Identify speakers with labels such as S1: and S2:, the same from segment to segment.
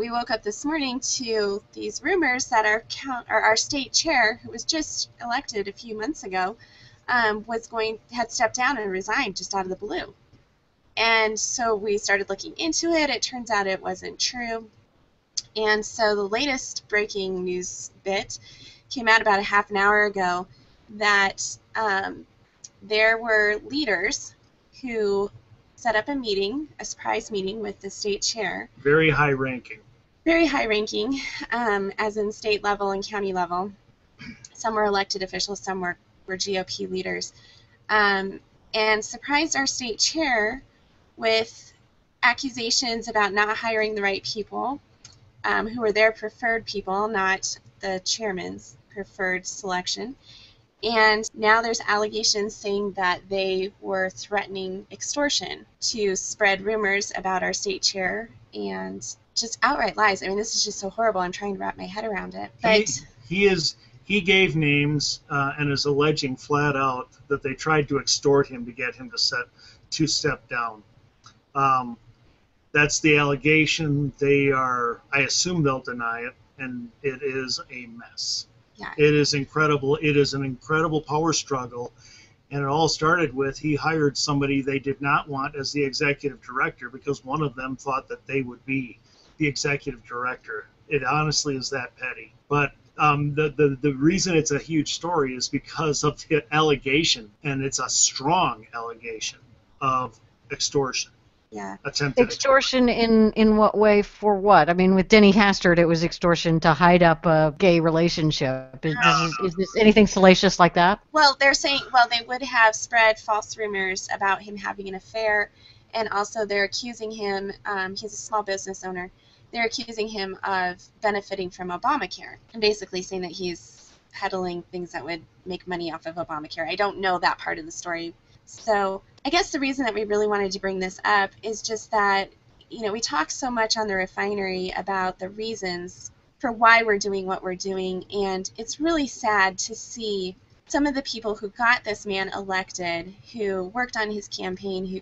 S1: we woke up this morning to these rumors that our state chair, who was just elected a few months ago, had stepped down and resigned just out of the blue. And so we started looking into it. It turns out it wasn't true. And so the latest breaking news bit came out about a half an hour ago that there were leaders who set up a meeting, a surprise meeting with the state chair.
S2: Very high ranking.
S1: Very high ranking, as in state level and county level. Some were elected officials, some were GOP leaders. And surprised our state chair with accusations about not hiring the right people, who were their preferred people, not the chairman's preferred selection. And now there's allegations saying that they were threatening extortion to spread rumors about our state chair and just outright lies. I mean, this is just so horrible. I'm trying to wrap my head around it. But
S2: he gave names and is alleging flat out that they tried to extort him to get him to step down. That's the allegation. I assume they'll deny it, and it is a mess.
S1: Yeah.
S2: It is incredible. It is an incredible power struggle, and it all started with he hired somebody they did not want as the executive director because one of them thought that they would be the executive director. It honestly is that petty. But the reason it's a huge story is because of the allegation, and it's a strong allegation of extortion.
S1: Yeah.
S3: Attempted extortion in what way, for what? I mean, with Denny Hastert, it was extortion to hide up a gay relationship. Is this anything salacious like that?
S1: Well, they're saying, they would have spread false rumors about him having an affair, and also they're accusing him, he's a small business owner, they're accusing him of benefiting from Obamacare, and basically saying that he's peddling things that would make money off of Obamacare. I don't know that part of the story. So I guess the reason that we really wanted to bring this up is just that, we talk so much on the Refinery about the reasons for why we're doing what we're doing, and it's really sad to see some of the people who got this man elected, who worked on his campaign,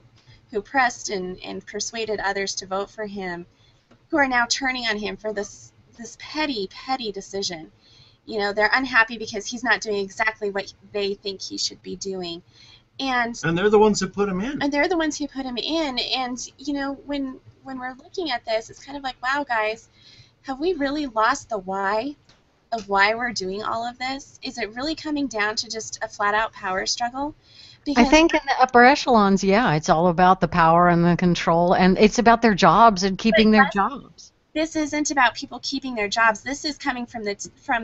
S1: who pressed and persuaded others to vote for him, who are now turning on him for this petty, petty decision. They're unhappy because he's not doing exactly what they think he should be doing. And
S2: they're the ones who put him in.
S1: And they're the ones who put him in. And, when we're looking at this, it's kind of like, wow, guys, have we really lost the why of why we're doing all of this? Is it really coming down to just a flat-out power struggle?
S3: Because I think in the upper echelons, yeah, it's all about the power and the control, and it's about their jobs and keeping their jobs.
S1: This isn't about people keeping their jobs. This is coming from the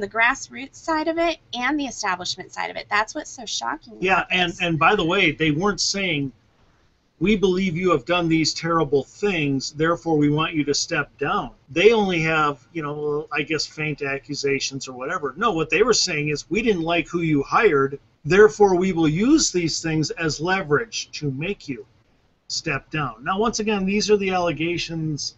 S1: grassroots side of it and the establishment side of it. That's what's so shocking.
S2: Yeah, and by the way, they weren't saying, we believe you have done these terrible things, therefore we want you to step down. They only have, I guess, faint accusations or whatever. No, what they were saying is, we didn't like who you hired, therefore we will use these things as leverage to make you step down. Now, once again, these are the allegations.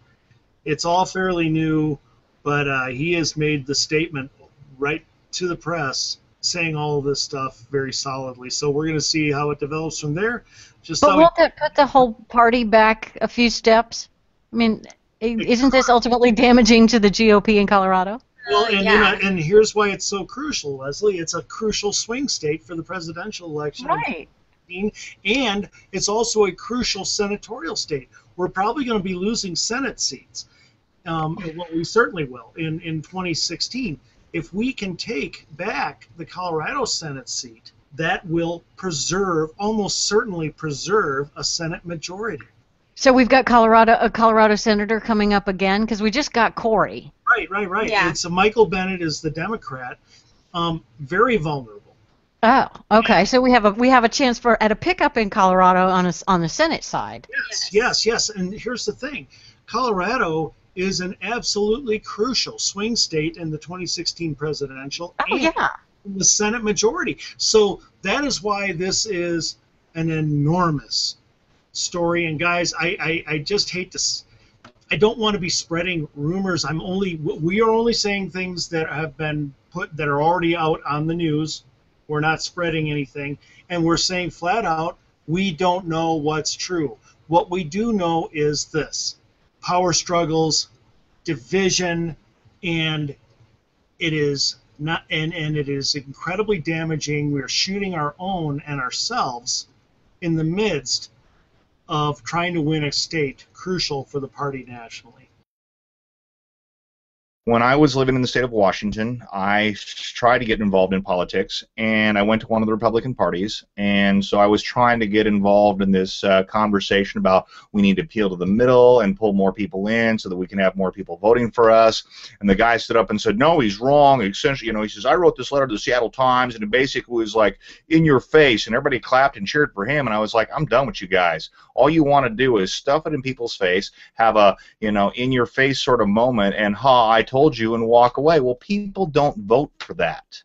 S2: It's all fairly new, but he has made the statement right to the press saying all of this stuff very solidly. So we're going to see how it develops from there.
S3: But won't that put the whole party back a few steps? I mean, isn't this ultimately damaging to the GOP in Colorado?
S2: Well, and here's why it's so crucial, Leslie. It's a crucial swing state for the presidential election.
S3: Right.
S2: And it's also a crucial senatorial state. We're probably going to be losing Senate seats. Well, we certainly will in 2016. If we can take back the Colorado Senate seat, that will almost certainly preserve a Senate majority.
S3: So we've got a Colorado senator coming up again, because we just got Corey.
S2: Right.
S1: Yeah.
S2: It's Michael Bennet is the Democrat, very vulnerable.
S3: Oh, okay. So we have a chance at a pickup in Colorado on the Senate side.
S2: Yes. And here's the thing: Colorado is an absolutely crucial swing state in the 2016 presidential and the Senate majority. So that is why this is an enormous story. And guys, I just hate to. I don't want to be spreading rumors. We are only saying things that have been that are already out on the news. We're not spreading anything, and we're saying flat out, we don't know what's true. What we do know is this: power struggles division, and it is not, and it is incredibly damaging. We're shooting our own and ourselves in the midst of trying to win a state crucial for the party nationally.
S4: When I was living in the state of Washington, I tried to get involved in politics, and I went to one of the Republican parties, and so I was trying to get involved in this conversation about we need to appeal to the middle and pull more people in so that we can have more people voting for us. And the guy stood up and said, no, he's wrong. Essentially, you know, he says, I wrote this letter to the Seattle Times, and it basically was like, in your face, and everybody clapped and cheered for him, and I was like, I'm done with you guys. All you want to do is stuff it in people's face, have a, you know, in-your-face sort of moment, and I told you, and walk away. Well, people don't vote for that.